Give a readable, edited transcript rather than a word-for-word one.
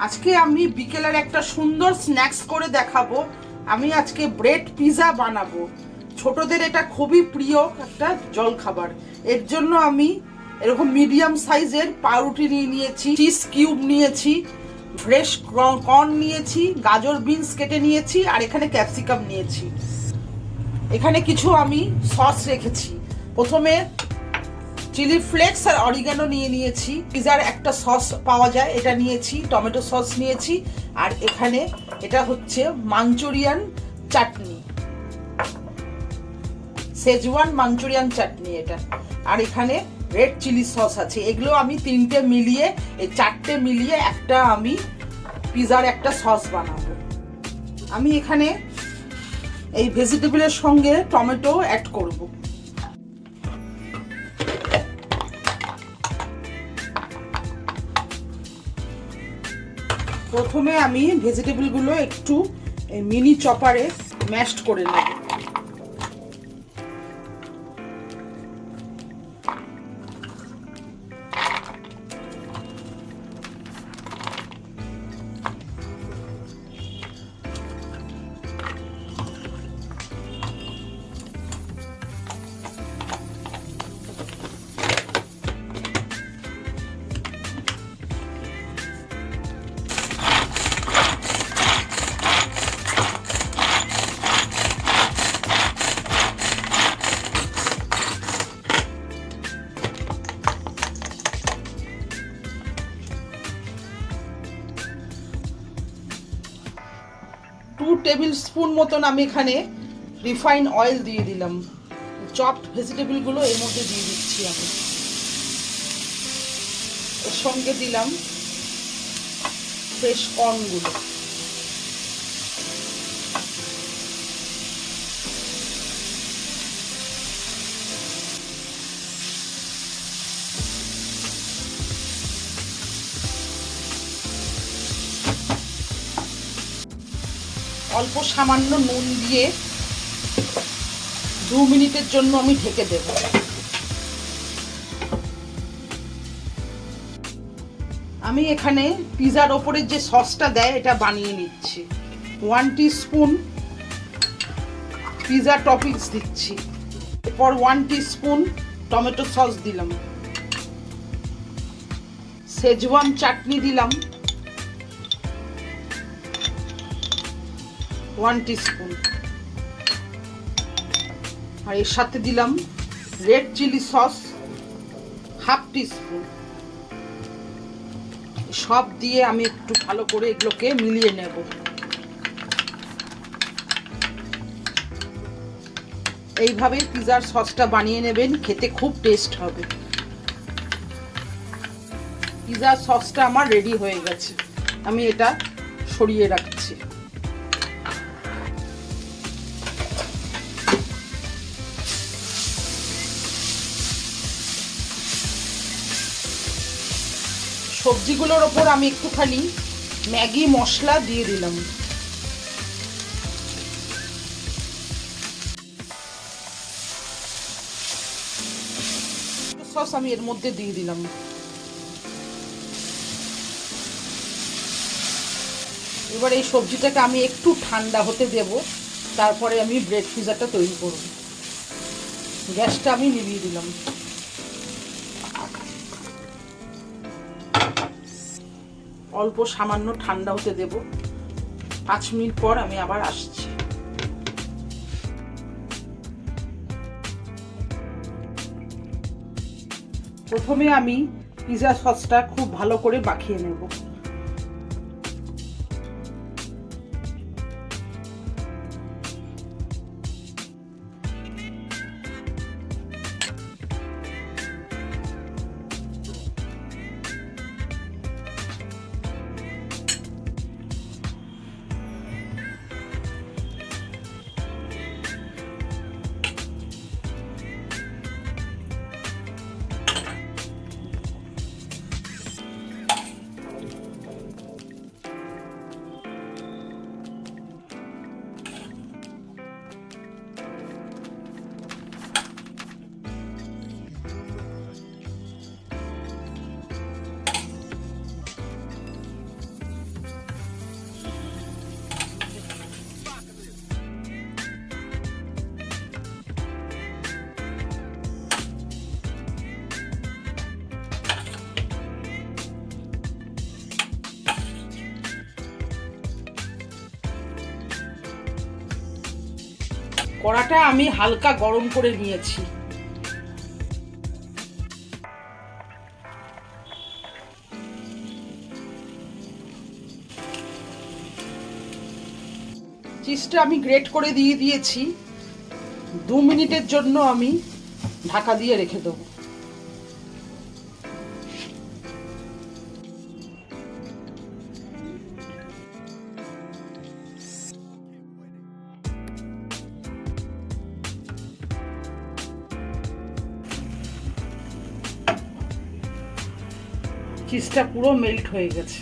আজকে আমি বিকেলের একটা সুন্দর স্ন্যাক্স করে দেখাবো। আমি আজকে ব্রেড পিৎজা বানাবো। ছোটদের এটা খুবই প্রিয় একটা জলখাবার। এর জন্য আমি এরকম মিডিয়াম সাইজের পাউরুটি নিয়েছি, চিজ কিউব নিয়েছি, ফ্রেশ কর্ন নিয়েছি, গাজর বিনস কেটে নিয়েছি, আর এখানে ক্যাপসিকাম নিয়েছি। এখানে কিছু আমি সস রেখেছি। প্রথমে চিলি ফ্লেক্স আর অরিগানো নিয়েছি। পিজার একটা সস পাওয়া যায়, এটা নিয়েছি। টমেটো সস নিয়েছি। আর এখানে এটা হচ্ছে মাঞ্চুরিয়ান চাটনি, সেজওয়ান মাঞ্চুরিয়ান চাটনি এটা। আর এখানে রেড চিলি সস আছে। এগুলো আমি চারটে মিলিয়ে একটা আমি পিজার একটা সস বানাবো। আমি এখানে এই ভেজিটেবলের সঙ্গে টমেটো অ্যাড করব। প্রথমে আমি ভেজিটেবলগুলো একটু মিনি চপারে ম্যাশড করে নেব। টু টেবিল স্পুন মতন আমি এখানে রিফাইন অয়েল দিয়ে দিলাম। চপড ভেজিটেবলগুলো এর মধ্যে দিয়ে দিচ্ছি আমি। এর সঙ্গে দিলাম ফ্রেশ কর্নগুলো। অল্প সামান্য নুন দিয়ে 2 মিনিটের জন্য আমি ঢেকে দেব। আমি এখানে পিজার ওপরে যে সসটা দেয় এটা বানিয়ে নিচ্ছি। 1 টিস্পুন পিজা টপিংস দিচ্ছি। এরপর 1 টিস্পুন টমেটো সস দিলাম। সেজওয়ান চাটনি দিলাম 1 টিস্পুন। আর এর সাথে দিলাম রেড চিলি সস 1/2 টিস্পুন। সব দিয়ে আমি একটু ভালো করে এগুলোকে মিলিয়ে নেব। এইভাবে পিজার সসটা বানিয়ে নেবেন, খেতে খুব টেস্ট হবে। পিজার সসটা আমার রেডি হয়ে গেছে। আমি এটা সরিয়ে রাখছি। সবজিগুলোর ওপর আমি একটুখানি ম্যাগি মশলা দিয়ে দিলাম। সস আমি এর মধ্যে দিয়ে দিলাম। এবার এই সবজিটাকে আমি একটু ঠান্ডা হতে দেব, তারপরে আমি ব্রেড পিজাটা তৈরি করব। গ্যাসটা আমি নিভিয়ে দিলাম। অল্প সামান্য ঠান্ডা হতে দেব। 5 মিনিট পর আমি আবার আসছি। প্রথমে আমি পিজা সসটা খুব ভালো করে মাখিয়ে নেব। কড়াটা আমি হালকা গরম করে নিয়েছি। চিজটা আমি গ্রেট করে দিয়ে দিয়েছি। 2 মিনিটের জন্য আমি ঢাকা দিয়ে রেখে দেবো। চিজটা পুরো মেল্ট হয়ে গেছে।